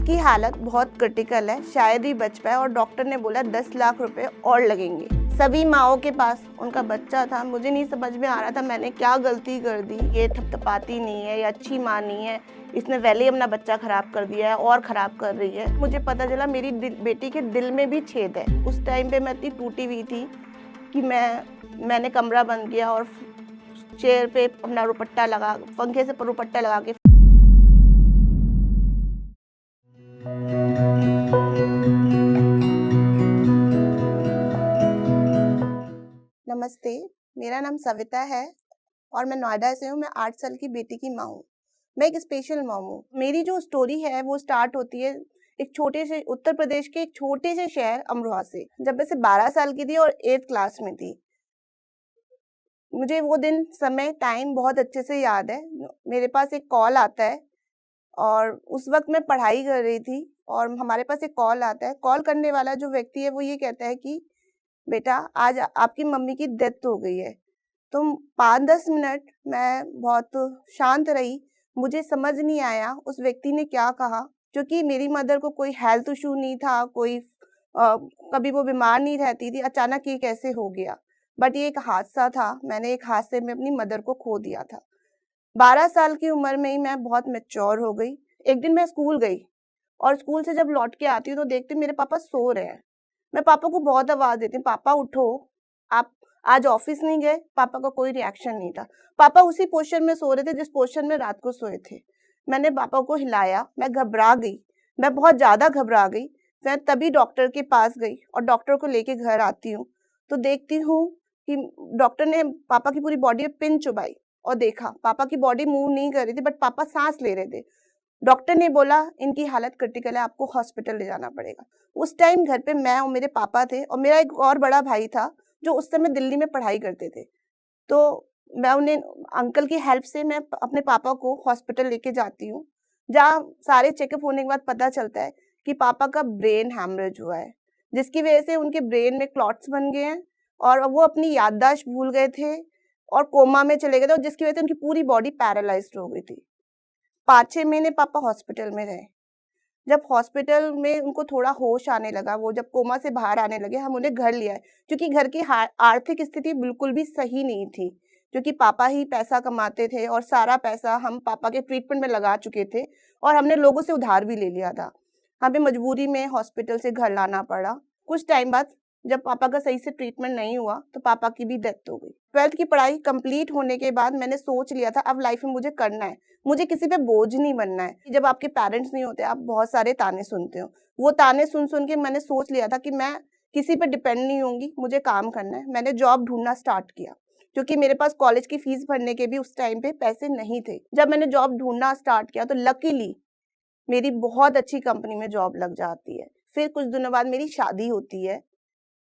इसकी हालत बहुत क्रिटिकल है, शायद ही बच पाए और डॉक्टर ने बोला 10 लाख रुपए और लगेंगे। सभी माओं के पास उनका बच्चा था। मुझे नहीं समझ में आ रहा था मैंने क्या गलती कर दी। ये थपथपाती नहीं है, ये अच्छी माँ नहीं है, इसने पहले ही अपना बच्चा खराब कर दिया है और खराब कर रही है। मुझे पता चला मेरी बेटी के दिल में भी छेद है। उस टाइम पे मैं इतनी टूटी हुई थी कि मैंने कमरा बंद किया और चेयर पे अपना रुपट्टा लगा, पंखे से रुपट्टा लगा के नमस्ते, मेरा नाम सविता है और मैं नोएडा से हूँ। मैं 8 साल की बेटी की माँ हूँ। मैं एक स्पेशल मॉम हूँ। मेरी जो स्टोरी है वो स्टार्ट होती है एक छोटे से उत्तर प्रदेश के एक छोटे से शहर अमरोहा से, जब मैं सिर्फ 12 साल की थी और 8th क्लास में थी। मुझे वो दिन, समय, टाइम बहुत अच्छे से याद है। मेरे पास एक कॉल आता है और उस वक्त मैं पढ़ाई कर रही थी और हमारे पास एक कॉल आता है। कॉल करने वाला जो व्यक्ति है वो ये कहता है कि बेटा आज आपकी मम्मी की डेथ हो गई है। तो 5-10 मिनट मैं बहुत शांत रही। मुझे समझ नहीं आया उस व्यक्ति ने क्या कहा, क्योंकि मेरी मदर को कोई हेल्थ इशू नहीं था, कभी वो बीमार नहीं रहती थी। अचानक ये कैसे हो गया? बट ये एक हादसा था। मैंने एक हादसे में अपनी मदर को खो दिया था। 12 साल की उम्र में ही मैं बहुत मैच्योर हो गई। एक दिन मैं स्कूल गई और स्कूल से जब लौट के आती हूँ तो देखती हूँ मेरे पापा सो रहे हैं। मैं पापा को बहुत आवाज देती हूँ, पापा उठो, आप आज ऑफिस नहीं गए? पापा का कोई रिएक्शन नहीं था। पापा उसी पोस्चर में सो रहे थे जिस पोस्चर में रात को सोए थे। मैंने पापा को हिलाया, मैं घबरा गई, मैं बहुत ज्यादा घबरा गई। मैं तभी डॉक्टर के पास गई और डॉक्टर को लेके घर आती हूँ तो देखती हूँ कि डॉक्टर ने पापा की पूरी बॉडी में पिन चुभाई और देखा पापा की बॉडी मूव नहीं कर रही थी, बट पापा सांस ले रहे थे। डॉक्टर ने बोला इनकी हालत क्रिटिकल है, आपको हॉस्पिटल ले जाना पड़ेगा। उस टाइम घर पे मैं और मेरे पापा थे और मेरा एक और बड़ा भाई था जो उस समय दिल्ली में पढ़ाई करते थे। तो मैं उन्हें, अंकल की हेल्प से मैं अपने पापा को हॉस्पिटल लेके जाती हूँ, जहाँ सारे चेकअप होने के बाद पता चलता है कि पापा का ब्रेन हैमरेज हुआ है, जिसकी वजह से उनके ब्रेन में क्लॉट्स बन गए हैं और वो अपनी याददाश्त भूल गए थे और कोमा में चले गए थे, और जिसकी वजह से उनकी पूरी बॉडी पैरालाइज्ड हो गई थी। 5-6 महीने पापा हॉस्पिटल में रहे। जब हॉस्पिटल में उनको थोड़ा होश आने लगा, वो जब कोमा से बाहर आने लगे, हम उन्हें घर ले आए, क्योंकि घर की आर्थिक स्थिति बिल्कुल भी सही नहीं थी, क्योंकि पापा ही पैसा कमाते थे और सारा पैसा हम पापा के ट्रीटमेंट में लगा चुके थे और हमने लोगों से उधार भी ले लिया था। हमें मजबूरी में हॉस्पिटल से घर लाना पड़ा। कुछ टाइम बाद जब पापा का सही से ट्रीटमेंट नहीं हुआ तो पापा की भी डेथ हो गई। 12th की पढ़ाई कंप्लीट होने के बाद मैंने सोच लिया था अब लाइफ में मुझे करना है, मुझे किसी पे बोझ नहीं बनना है। जब आपके पेरेंट्स नहीं होते, आप बहुत सारे ताने सुनते हो। वो ताने सुन सुन के मैंने सोच लिया था कि मैं किसी पे डिपेंड नहीं होंगी, मुझे काम करना है। मैंने जॉब ढूंढना स्टार्ट किया, क्योंकि मेरे पास कॉलेज की फीस भरने के भी उस टाइम पे पैसे नहीं थे। जब मैंने जॉब ढूंढना स्टार्ट किया तो लकीली मेरी बहुत अच्छी कंपनी में जॉब लग जाती है। फिर कुछ दिनों बाद मेरी शादी होती है।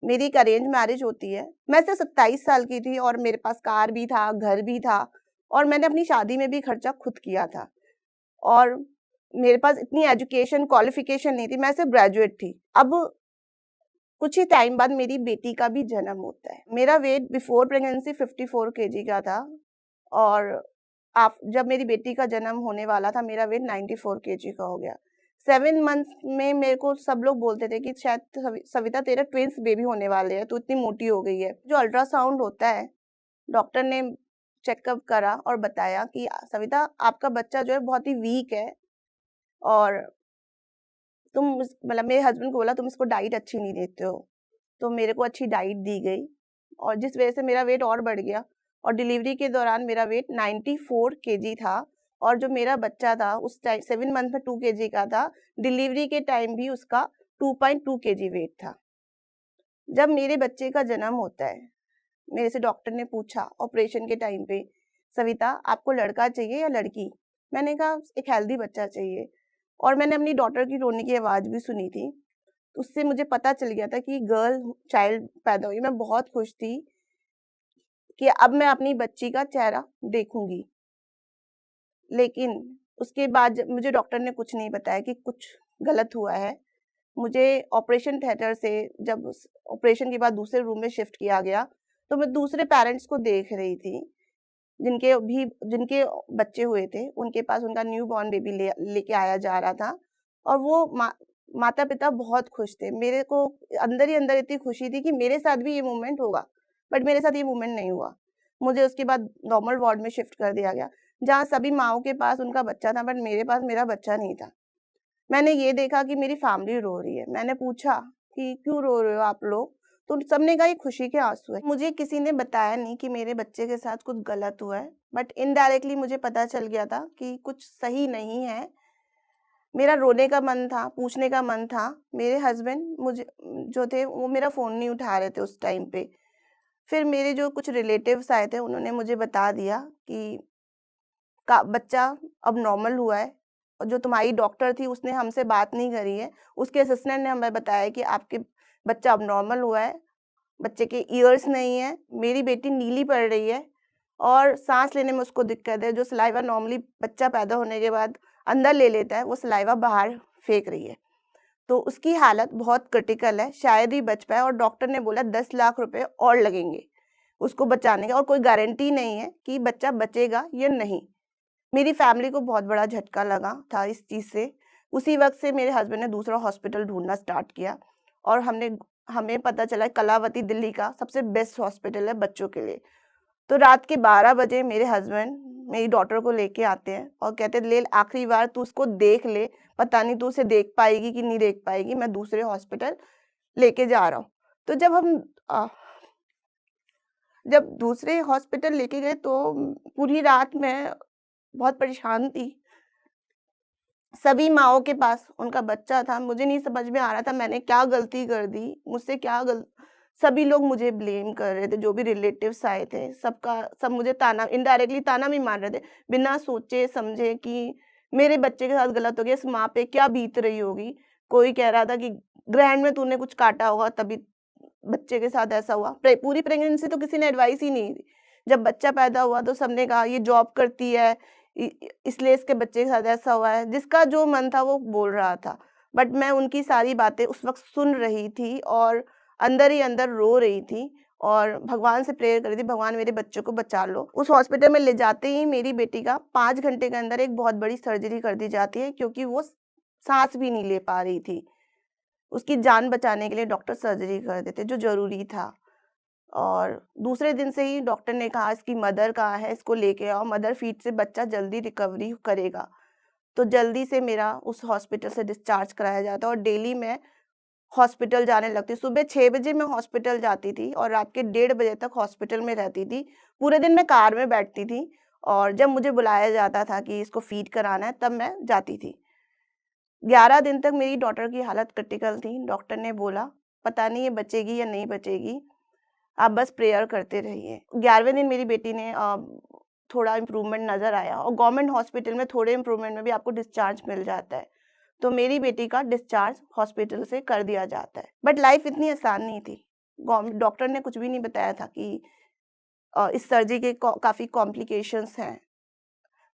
मेरी एक अरेंज मैरिज होती है। मैं सिर्फ 27 साल की थी और मेरे पास कार भी था, घर भी था और मैंने अपनी शादी में भी खर्चा खुद किया था। और मेरे पास इतनी एजुकेशन क्वालिफिकेशन नहीं थी, मैं सिर्फ ग्रेजुएट थी। अब कुछ ही टाइम बाद मेरी बेटी का भी जन्म होता है। मेरा वेट बिफोर प्रेगनेंसी 54 केजी का था और जब मेरी बेटी का जन्म होने वाला था मेरा वेट 94 केजी का हो गया। 7 मंथ्स में मेरे को सब लोग बोलते थे कि शायद सविता तेरा ट्विंस बेबी होने वाले हैं, तू इतनी मोटी हो गई है। जो अल्ट्रासाउंड होता है, डॉक्टर ने चेकअप करा और बताया कि सविता आपका बच्चा जो है बहुत ही वीक है और मतलब मेरे हस्बैंड को बोला तुम इसको डाइट अच्छी नहीं देते हो। तो मेरे को अच्छी डाइट दी गई और जिस वजह से मेरा वेट और बढ़ गया और डिलीवरी के दौरान मेरा वेट 94 केजी था और जो मेरा बच्चा था उस टाइम 7 मंथ में 2 केजी का था। डिलीवरी के टाइम भी उसका 2.2 केजी वेट था। जब मेरे बच्चे का जन्म होता है, मेरे से डॉक्टर ने पूछा ऑपरेशन के टाइम पे, सविता आपको लड़का चाहिए या लड़की? मैंने कहा एक हेल्दी बच्चा चाहिए। और मैंने अपनी डॉटर की रोने की आवाज़ भी सुनी थी, उससे मुझे पता चल गया था कि गर्ल चाइल्ड पैदा हुई। मैं बहुत खुश थी कि अब मैं अपनी बच्ची का चेहरा देखूंगी। लेकिन उसके बाद मुझे डॉक्टर ने कुछ नहीं बताया कि कुछ गलत हुआ है। मुझे ऑपरेशन थिएटर से जब ऑपरेशन के बाद दूसरे रूम में शिफ्ट किया गया तो मैं दूसरे पेरेंट्स को देख रही थी जिनके बच्चे हुए थे। उनके पास उनका न्यू बॉर्न बेबी लेके आया जा रहा था और वो माता-पिता बहुत खुश थे। मेरे को अंदर ही अंदर इतनी खुशी थी कि मेरे साथ भी ये मूवमेंट होगा, बट मेरे साथ ये मूवमेंट नहीं हुआ। मुझे उसके बाद नॉर्मल वार्ड में शिफ्ट कर दिया गया, जहाँ सभी माँओं के पास उनका बच्चा था, बट मेरे पास मेरा बच्चा नहीं था। मैंने ये देखा कि मेरी फैमिली रो रही है। मैंने पूछा कि क्यों रो रहे हो आप लोग? तो सबने कहा ये खुशी के आँसू हैं। मुझे किसी ने बताया नहीं कि मेरे बच्चे के साथ कुछ गलत हुआ है, बट इनडायरेक्टली मुझे पता चल गया था कि कुछ सही नहीं है। मेरा रोने का मन था, पूछने का मन था। मेरे हस्बैंड मुझे जो थे वो मेरा फ़ोन नहीं उठा रहे थे उस टाइम पे। फिर मेरे जो कुछ रिलेटिव्स आए थे उन्होंने मुझे बता दिया कि का बच्चा अब नॉर्मल हुआ है, और जो तुम्हारी डॉक्टर थी उसने हमसे बात नहीं करी है। उसके असिस्टेंट ने हमें बताया कि आपके बच्चा अब नॉर्मल हुआ है, बच्चे के ईयर्स नहीं है, मेरी बेटी नीली पड़ रही है और साँस लेने में उसको दिक्कत है। जो सलाइवा नॉर्मली बच्चा पैदा होने के बाद अंदर ले लेता है, वो सलाइवा बाहर फेंक रही है। तो उसकी हालत बहुत क्रिटिकल है, शायद ही बच पाए, और डॉक्टर ने बोला 10 लाख रुपए और लगेंगे उसको बचाने का, और कोई गारंटी नहीं है कि बच्चा बचेगा या नहीं। मेरी फैमिली को बहुत बड़ा झटका लगा था इस चीज़ से। उसी वक़्त से मेरे हस्बैंड ने दूसरा हॉस्पिटल ढूँढना स्टार्ट किया, और हमें पता चला कलावती दिल्ली का सबसे बेस्ट हॉस्पिटल है बच्चों के लिए। तो रात के 12 बजे मेरे हस्बैंड मेरी डॉटर को लेके आते हैं और कहते हैं, "ले आखिरी बार तू उसको देख ले, पता नहीं तू उसे देख पाएगी कि नहीं देख पाएगी, मैं दूसरे हॉस्पिटल लेके जा रहा हूँ।" तो जब दूसरे हॉस्पिटल लेके गए तो पूरी रात मैं बहुत परेशान थी। सभी माँओं के पास उनका बच्चा था, मुझे नहीं समझ में आ रहा था मैंने क्या गलती कर दी, मुझसे क्या गल सभी लोग मुझे ब्लेम कर रहे थे, जो भी रिलेटिव्स आए थे, सब मुझे ताना इनडायरेक्टली ताना भी मार रहे थे, बिना सोचे-समझे कि मेरे बच्चे के साथ गलत हो गया, इस माँ पे क्या बीत रही होगी। कोई कह रहा था कि ग्रैंड में तूने कुछ काटा होगा तभी बच्चे के साथ ऐसा हुआ। पूरी प्रेगनेंसी तो किसी ने एडवाइस ही नहीं दी। जब बच्चा पैदा हुआ तो सबने कहा ये जॉब करती है, इसलिए इसके बच्चे के साथ ऐसा हुआ है। जिसका जो मन था वो बोल रहा था। बट मैं उनकी सारी बातें उस वक़्त सुन रही थी और अंदर ही अंदर रो रही थी, और भगवान से प्रेयर कर रही थी, भगवान मेरे बच्चों को बचा लो। उस हॉस्पिटल में ले जाते ही मेरी बेटी का 5 घंटे के अंदर एक बहुत बड़ी सर्जरी कर दी जाती है, क्योंकि वो साँस भी नहीं ले पा रही थी। उसकी जान बचाने के लिए डॉक्टर सर्जरी कर देते, जो ज़रूरी था। और दूसरे दिन से ही डॉक्टर ने कहा इसकी मदर कहाँ है, इसको लेके आओ, मदर फीड से बच्चा जल्दी रिकवरी करेगा। तो जल्दी से मेरा उस हॉस्पिटल से डिस्चार्ज कराया जाता, और डेली मैं हॉस्पिटल जाने लगती। सुबह 6 बजे मैं हॉस्पिटल जाती थी और रात के 1:30 बजे तक हॉस्पिटल में रहती थी। पूरे दिन मैं कार में बैठती थी, और जब मुझे बुलाया जाता था कि इसको फीड कराना है, तब मैं जाती थी। 11 दिन तक मेरी डॉटर की हालत क्रिटिकल थी। डॉक्टर ने बोला, "पता नहीं ये बचेगी या नहीं बचेगी, आप बस प्रेयर करते रहिए।" 11वें दिन मेरी बेटी ने थोड़ा इम्प्रूवमेंट नज़र आया, और गवर्नमेंट हॉस्पिटल में थोड़े इम्प्रूवमेंट में भी आपको डिस्चार्ज मिल जाता है। तो मेरी बेटी का डिस्चार्ज हॉस्पिटल से कर दिया जाता है। बट लाइफ़ इतनी आसान नहीं थी। डॉक्टर ने कुछ भी नहीं बताया था कि इस सर्जरी के काफ़ी कॉम्प्लिकेशंस हैं।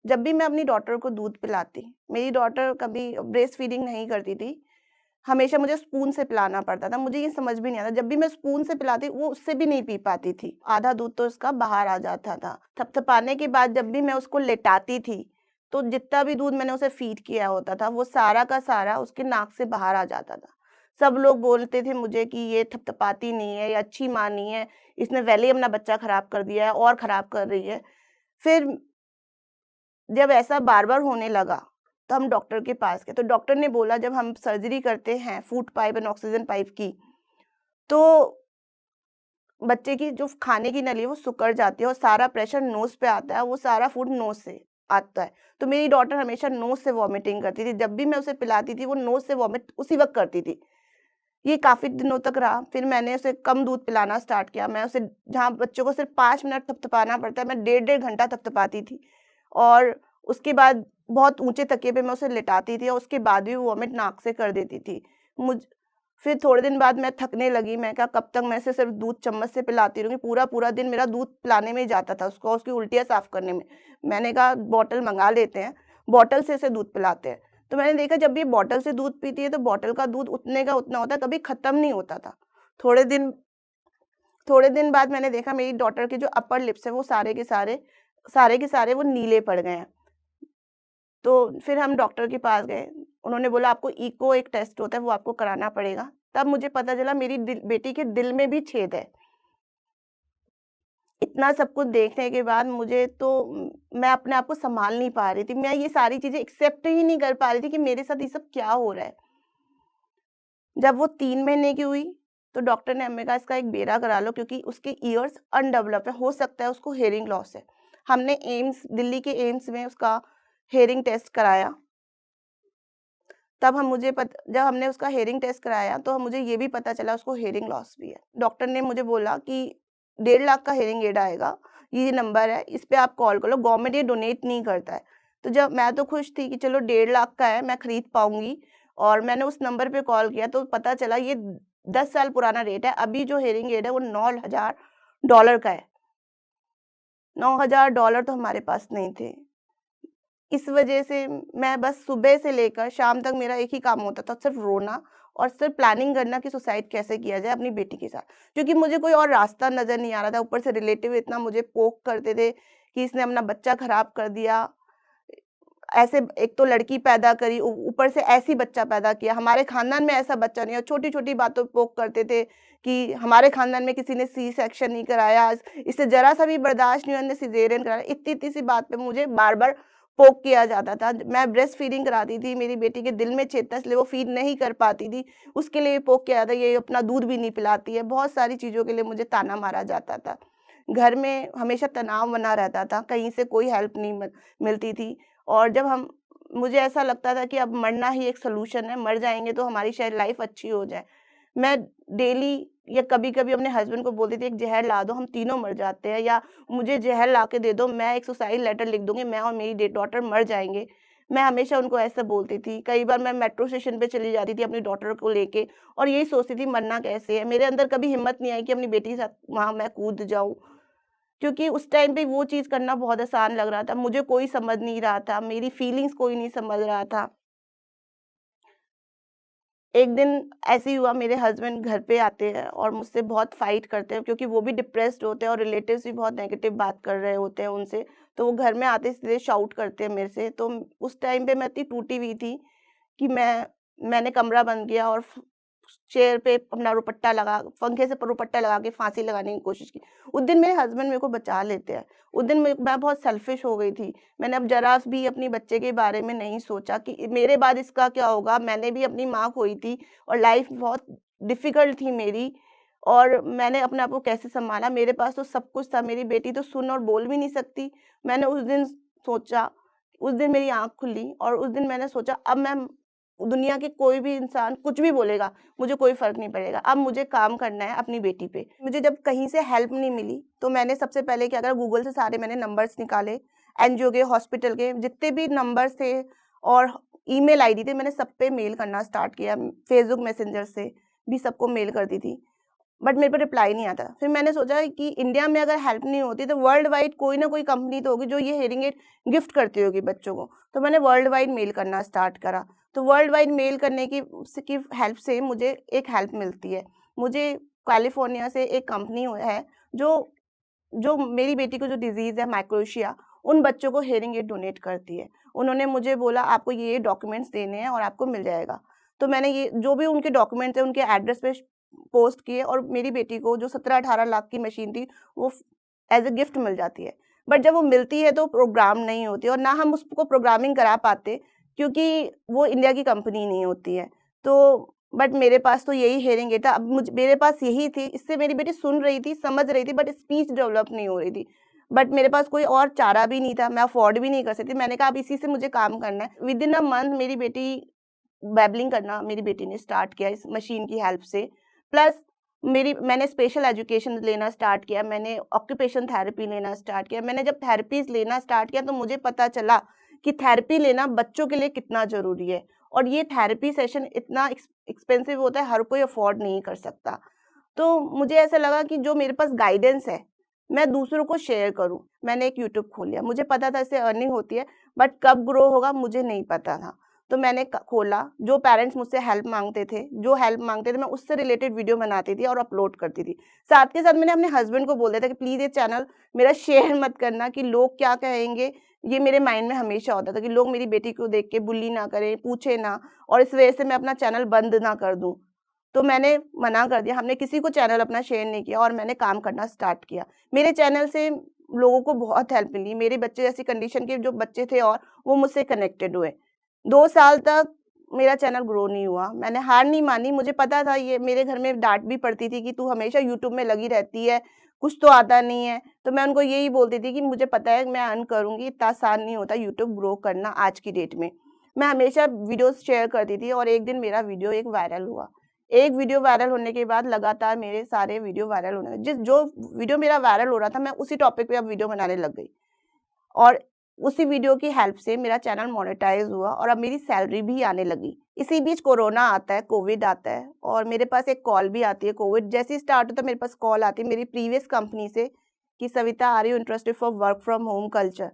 जब भी मैं अपनी डॉटर को दूध पिलाती, मेरी डॉटर कभी ब्रेस्ट फीडिंग नहीं करती थी। हमेशा मुझे स्पून से पिलाना पड़ता था। मुझे ये समझ में नहीं आता, जब भी मैं स्पून से पिलाती, वो उससे भी नहीं पी पाती थी। आधा दूध तो उसका बाहर आ जाता था। थपथपाने के बाद जब भी मैं उसको लेटाती थी, तो जितना भी दूध मैंने उसे फीड किया होता था, वो सारा का सारा उसके नाक से बाहर आ जाता था। सब लोग बोलते थे मुझे कि ये थपथपाती नहीं है, ये अच्छी माँ नहीं है, इसने पहले ही अपना बच्चा खराब कर दिया है और खराब कर रही है। फिर जब ऐसा बार-बार होने लगा, तो हम डॉक्टर के पास गए। तो डॉक्टर ने बोला, जब हम सर्जरी करते हैं food pipe and oxygen pipe की, तो बच्चे की जो खाने की नली है वो सिकुड़ जाती है और सारा प्रेशर नोज़ पे आता है, वो सारा फूड नोज़ से आता है। तो मेरी डॉटर हमेशा नोज़ से वॉमिटिंग करती थी। जब भी मैं उसे पिलाती थी, वो नोज़ से वॉमिट उसी वक़्त करती थी। ये काफ़ी दिनों तक रहा, फिर मैंने उसे कम दूध पिलाना स्टार्ट किया। मैं उसे, जहाँ बच्चों को सिर्फ़ 5 मिनट थपथपाना पड़ता है, मैं डेढ़ डेढ़ घंटा थपथपाती थी। और उसके बाद बहुत ऊँचे तकिए पे मैं उसे लिटाती थी, और उसके बाद भी वो वॉमिट नाक से कर देती थी। मुझ फिर थोड़े दिन बाद मैं थकने लगी, मैं कहा कब तक मैं इसे सिर्फ़ दूध चम्मच से पिलाती रहूँगी, पूरा-पूरा दिन मेरा दूध पिलाने में ही जाता था उसको, उसकी उल्टियाँ साफ़ करने में। मैंने कहा बॉटल मँगा लेते हैं, बॉटल से इसे दूध पिलाते हैं। तो मैंने देखा जब ये बॉटल से दूध पीती है, तो बॉटल का दूध उतने का उतना होता है, कभी ख़त्म नहीं होता था। थोड़े दिन थोड़े दिन बाद मैंने देखा मेरी डॉटर के जो अपर लिप्स हैं, वो सारे के सारे वो नीले पड़ गए हैं। तो फिर हम डॉक्टर के पास गए। उन्होंने बोला आपको इको एक टेस्ट होता है वो आपको कराना पड़ेगा। तब मुझे पता चला मेरी बेटी के दिल में भी छेद है। इतना सब कुछ देखने के बाद मुझे तो मैं अपने आप को सँभाल नहीं पा रही थी। मैं ये सारी चीज़ें एक्सेप्ट ही नहीं कर पा रही थी कि मेरे साथ ये सब क्या हो रहा है। जब वो 3 महीने की हुई, तो डॉक्टर ने हमें कहा इसका एक बेरा करा लो क्योंकि उसके ईयर्स अनडेवलप्ड है, हो सकता है उसको हियरिंग लॉस है। हमने दिल्ली के एम्स में उसका हियरिंग टेस्ट कराया। तब जब हमने उसका हियरिंग टेस्ट कराया तो मुझे ये भी पता चला उसको हियरिंग लॉस भी है। डॉक्टर ने मुझे बोला कि 1.5 लाख का हियरिंग एड आएगा, ये नंबर है, इस पे आप कॉल करो, गवर्नमेंट ये डोनेट नहीं करता है। तो जब मैं तो खुश थी कि चलो 1.5 लाख का है, मैं खरीद पाऊँगी और मैंने उस नंबर पे कॉल किया तो पता चला ये 10 साल पुराना रेट है। अभी जो हियरिंग एड है वो $9,000 का है। $9,000 तो हमारे पास नहीं थे। इस वजह से मैं बस सुबह से लेकर शाम तक मेरा एक ही काम होता था, सिर्फ रोना और सिर्फ प्लानिंग करना कि सुसाइड कैसे किया जाए अपनी बेटी के साथ। क्योंकि मुझे कोई और रास्ता नज़र नहीं आ रहा था, ऊपर से रिलेटिव इतना मुझे पोक करते थे कि इसने अपना बच्चा खराब कर दिया। ऐसे एक तो लड़की पैदा करी, ऊपर से ऐसी बच्चा पैदा किया, हमारे खानदान में ऐसा बच्चा नहीं है। छोटी-छोटी बातों पे पोक करते थे कि हमारे खानदान में किसी ने सी सेक्शन नहीं कराया, इससे ज़रा-सा भी बर्दाश्त नहीं हुआ, इन्होंने सिज़ेरियन कराया। इतनी-इतनी सी बात पे मुझे बार-बार पोक किया जाता था। मैं ब्रेस्ट फीडिंग कराती थी, मेरी बेटी के दिल में छेद था इसलिए वो फीड नहीं कर पाती थी, उसके लिए पोक किया जाता, ये अपना दूध भी नहीं पिलाती है। बहुत सारी चीज़ों के लिए मुझे ताना मारा जाता था। घर में हमेशा तनाव बना रहता था, कहीं से कोई हेल्प नहीं मिलती थी और मुझे ऐसा लगता था कि अब मरना ही एक सॉल्यूशन है, मर जाएँगे तो हमारी शायद लाइफ़ अच्छी हो जाए। मैं डेली या कभी-कभी अपने हस्बैंड को बोलती थी एक ज़हर ला दो, हम तीनों मर जाते हैं या मुझे ज़हर ला के दे दो, मैं एक सुसाइड लेटर लिख दूँगी, मैं और मेरी डॉटर मर जाएँगे। मैं हमेशा उनको ऐसा बोलती थी। कई बार मैं मेट्रो स्टेशन पे चली जाती थी अपनी डॉटर को लेके और यही सोचती थी मरना कैसे है? मेरे अंदर कभी हिम्मत नहीं आई कि अपनी बेटी के साथ वहाँ मैं कूद जाऊँ। क्योंकि उस टाइम पे वो चीज़ करना बहुत आसान लग रहा था, मुझे कोई समझ नहीं रहा था, मेरी फीलिंग्स कोई नहीं समझ रहा था। एक दिन ऐसे ही हुआ मेरे हस्बैंड घर पे आते हैं और मुझसे बहुत फाइट करते हैं क्योंकि वो भी डिप्रेस्ड होते हैं और रिलेटिव्स भी बहुत नेगेटिव बात कर रहे होते हैं उनसे, तो वो घर में आते सीधे शाउट करते हैं मेरे से। तो उस टाइम पे मैं इतनी टूटी हुई थी कि मैंने कमरा बंद किया और चेयर पे अपना रुपट्टा लगा पंखे से रुपट्टा लगा के फांसी लगाने की कोशिश की। उस दिन मेरे हस्बैंड मेरे को बचा लेते हैं। उस दिन मैं बहुत सेल्फिश हो गई थी। मैंने अब ज़रा भी अपने बच्चे के बारे में नहीं सोचा कि मेरे बाद इसका क्या होगा? मैंने भी अपनी माँ खोई थी और लाइफ़ बहुत डिफ़िकल्ट थी मेरी और मैंने अपने आप को कैसे सँभाला? मेरे पास तो सब कुछ था, मेरी बेटी तो सुन और बोल भी नहीं सकती। मैंने उस दिन सोचा, उस दिन मेरी आँख खुली और उस दिन मैंने सोचा अब मैं दुनिया के कोई भी इंसान कुछ भी बोलेगा, मुझे कोई फ़र्क नहीं पड़ेगा। अब मुझे काम करना है अपनी बेटी पे। मुझे जब कहीं से हेल्प नहीं मिली, तो मैंने सबसे पहले क्या करा गूगल से सारे मैंने नंबर्स निकाले, एनजीओ के, हॉस्पिटल के जितने भी नंबर्स थे और ईमेल आईडी थे, मैंने सब पे मेल करना स्टार्ट किया। फेसबुक मैसेंजर से भी सबको मेल करती थी। बट मेरे पे रिप्लाई नहीं आता। फिर मैंने सोचा कि इंडिया में अगर हेल्प नहीं होती तो वर्ल्ड वाइड कोई ना कोई कंपनी तो होगी जो ये हियरिंग एड गिफ्ट करती होगी बच्चों को। तो मैंने वर्ल्ड वाइड मेल करना स्टार्ट करा। तो वर्ल्ड वाइड मेल करने की हेल्प से मुझे एक हेल्प मिलती है। मुझे कैलिफ़ोर्निया से एक कंपनी है जो जो मेरी बेटी को जो डिज़ीज़ है माइक्रोशिया, उन बच्चों को हियरिंग एड डोनेट करती है। उन्होंने मुझे बोला आपको ये डॉक्यूमेंट्स देने हैं और आपको मिल जाएगा। तो मैंने ये जो भी उनके डॉक्यूमेंट्स हैं उनके एड्रेस पे पोस्ट किए और मेरी बेटी को जो 17-18 लाख की मशीन थी वो एज़ अ गिफ्ट मिल जाती है। बट जब वो मिलती है तो प्रोग्राम नहीं होती और ना हम उसको प्रोग्रामिंग करा पाते क्योंकि वो इंडिया की कंपनी नहीं होती है। तो बट मेरे पास तो यही हियरिंग एड था। अब मेरे पास यही थी, इससे मेरी बेटी सुन रही थी, समझ रही थी बट स्पीच डेवलप नहीं हो रही थी। बट मेरे पास कोई और चारा भी नहीं था, मैं अफ़ोर्ड भी नहीं कर सकती। मैंने कहा अब इसी से मुझे काम करना है। विदिन अ मंथ मेरी बेटी बैबलिंग करना मेरी बेटी ने स्टार्ट किया इस मशीन की हेल्प से। प्लस मैंने स्पेशल एजुकेशन लेना स्टार्ट किया, मैंने ऑक्यूपेशन थेरेपी लेना स्टार्ट किया। मैंने जब थेरेपीज़ लेना स्टार्ट किया तो मुझे पता चला कि थेरेपी लेना बच्चों के लिए कितना ज़रूरी है और ये थेरेपी सेशन इतना एक्सपेंसिव होता है, हर कोई अफ़ोर्ड नहीं कर सकता। तो मुझे ऐसा लगा कि जो मेरे पास गाइडेंस है, मैं दूसरों को शेयर करूँ। मैंने एक यूट्यूब खोल लिया। मुझे पता था इससे अर्निंग होती है, बट कब ग्रो होगा मुझे नहीं पता था। तो मैंने खोला, जो पेरेंट्स मुझसे हेल्प माँगते थे, मैं उससे रिलेटेड वीडियो बनाती थी और अपलोड करती थी। साथ के साथ मैंने अपने हस्बैंड को बोल दिया था कि प्लीज़ ये चैनल मेरा शेयर मत करना कि लोग क्या कहेंगे ये मेरे माइंड में हमेशा होता था कि लोग मेरी बेटी को देख के बुली ना करें, पूछे ना, और इस वजह से मैं अपना चैनल बंद ना कर दूँ। तो मैंने मना कर दिया, हमने किसी को चैनल अपना शेयर नहीं किया और मैंने काम करना स्टार्ट किया। मेरे चैनल से लोगों को बहुत हेल्प मिली। मेरे बच्चे जैसी कंडीशन के जो बच्चे थे और वो मुझसे कनेक्टेड हुए। 2 साल तक मेरा चैनल ग्रो नहीं हुआ। मैंने हार नहीं मानी, मुझे पता था, ये मेरे घर में डाँट भी पड़ती थी कि तू हमेशा यूट्यूब में लगी रहती है, कुछ तो आता नहीं है। तो मैं उनको यही बोलती थी कि मुझे पता है मैं अर्न करूँगी, इतना आसान नहीं होता यूट्यूब ग्रो करना आज की डेट में। मैं हमेशा वीडियोज़ शेयर करती थी और एक दिन मेरा वीडियो एक वायरल हुआ। एक वीडियो वायरल होने के बाद लगातार मेरे सारे वीडियो वायरल होने लगे। जो वीडियो मेरा वायरल हो रहा था, मैं उसी टॉपिक पे अब वीडियो बनाने लग गई और उसी वीडियो की हेल्प से मेरा चैनल मोनेटाइज़ हुआ और अब मेरी सैलरी भी आने लगी। इसी बीच कोरोना आता है, कोविड आता है और मेरे पास एक कॉल भी आती है। कोविड जैसे ही स्टार्ट होता है, मेरे पास कॉल आती है मेरी प्रीवियस कंपनी से कि Savita, are you interested for work from home culture?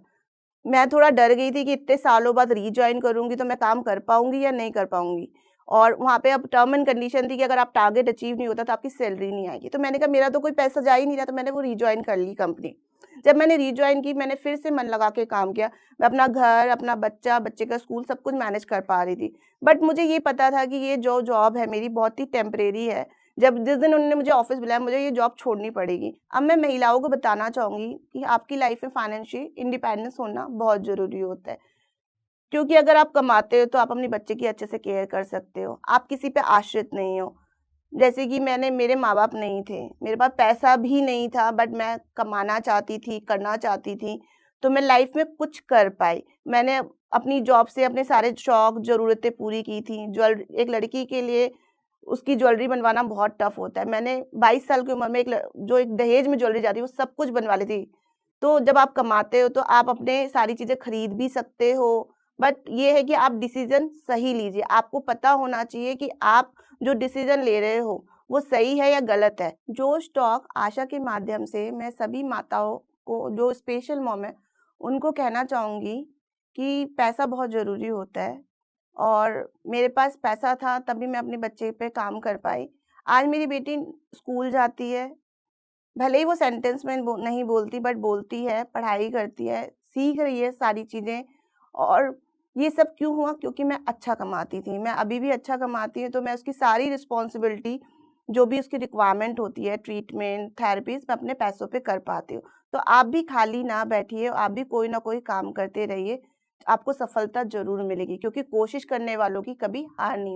मैं थोड़ा डर गई थी कि इतने सालों बाद रीजॉइन करूँगी तो मैं काम कर पाऊँगी या नहीं कर पाऊँगी। और वहाँ पे अब टर्म एंड कंडीशन थी कि अगर आप टारगेट अचीव नहीं होता तो आपकी सैलरी नहीं आएगी। तो मैंने कहा मेरा तो कोई पैसा जा ही नहीं रहा, तो मैंने वो रीजॉइन कर ली कंपनी। जब मैंने रीजॉइन की, मैंने फिर से मन लगा के काम किया। मैं अपना घर, अपना बच्चा, बच्चे का स्कूल सब कुछ मैनेज कर पा रही थी। बट मुझे ये पता था कि ये जो जॉब है मेरी बहुत ही टेम्परेरी है। जब जिस दिन उन्होंने मुझे ऑफ़िस बुलाया, मुझे ये जॉब छोड़नी पड़ेगी। अब मैं महिलाओं को बताना चाहूँगी कि आपकी लाइफ़ में फाइनेंशियल इंडिपेंडेंस होना बहुत ज़रूरी होता है। क्योंकि अगर आप कमाते हो तो आप अपने बच्चे की अच्छे से केयर कर सकते हो। आप किसी पे आश्रित नहीं हो। जैसे कि मेरे माँ-बाप नहीं थे, मेरे पास पैसा भी नहीं था, बट मैं कमाना चाहती थी, करना चाहती थी, तो मैं लाइफ़ में कुछ कर पाई। मैंने अपनी जॉब से अपने सारे शौक, ज़रूरतें पूरी की थी। एक लड़की के लिए उसकी ज्वेलरी बनवाना बहुत टफ़ होता है। मैंने 22 साल की उम्र में जो एक दहेज में ज्वेलरी जाती है, वो सब कुछ बनवा ली थी। तो जब आप कमाते हो तो आप अपने सारी चीज़ें खरीद भी सकते हो, बट ये है कि आप डिसीज़न सही लीजिए। आपको पता होना चाहिए कि आप जो डिसीज़न ले रहे हो, वो सही है या गलत है। जोश टॉक आशा के माध्यम से मैं सभी माताओं को, जो स्पेशल मॉम है, उनको कहना चाहूँगी कि पैसा बहुत ज़रूरी होता है और मेरे पास पैसा था तभी मैं अपने बच्चे पे काम कर पाई। आज मेरी बेटी स्कूल जाती है, भले ही वो सेंटेंस में नहीं बोलती, बट बोलती है, पढ़ाई करती है, सीख रही है सारी चीज़ें। और ये सब क्यों हुआ? क्योंकि मैं अच्छा कमाती थी। मैं अभी भी अच्छा कमाती हूँ, तो मैं उसकी सारी रिस्पॉन्सिबिलिटी, जो भी उसकी रिक्वायरमेंट होती है, ट्रीटमेंट, थेरेपीज़, मैं अपने पैसों पे कर पाती हूँ। तो आप भी खाली ना बैठिए, आप भी कोई ना कोई काम करते रहिए। आपको सफलता ज़रूर मिलेगी, क्योंकि कोशिश करने वालों की कभी हार नहीं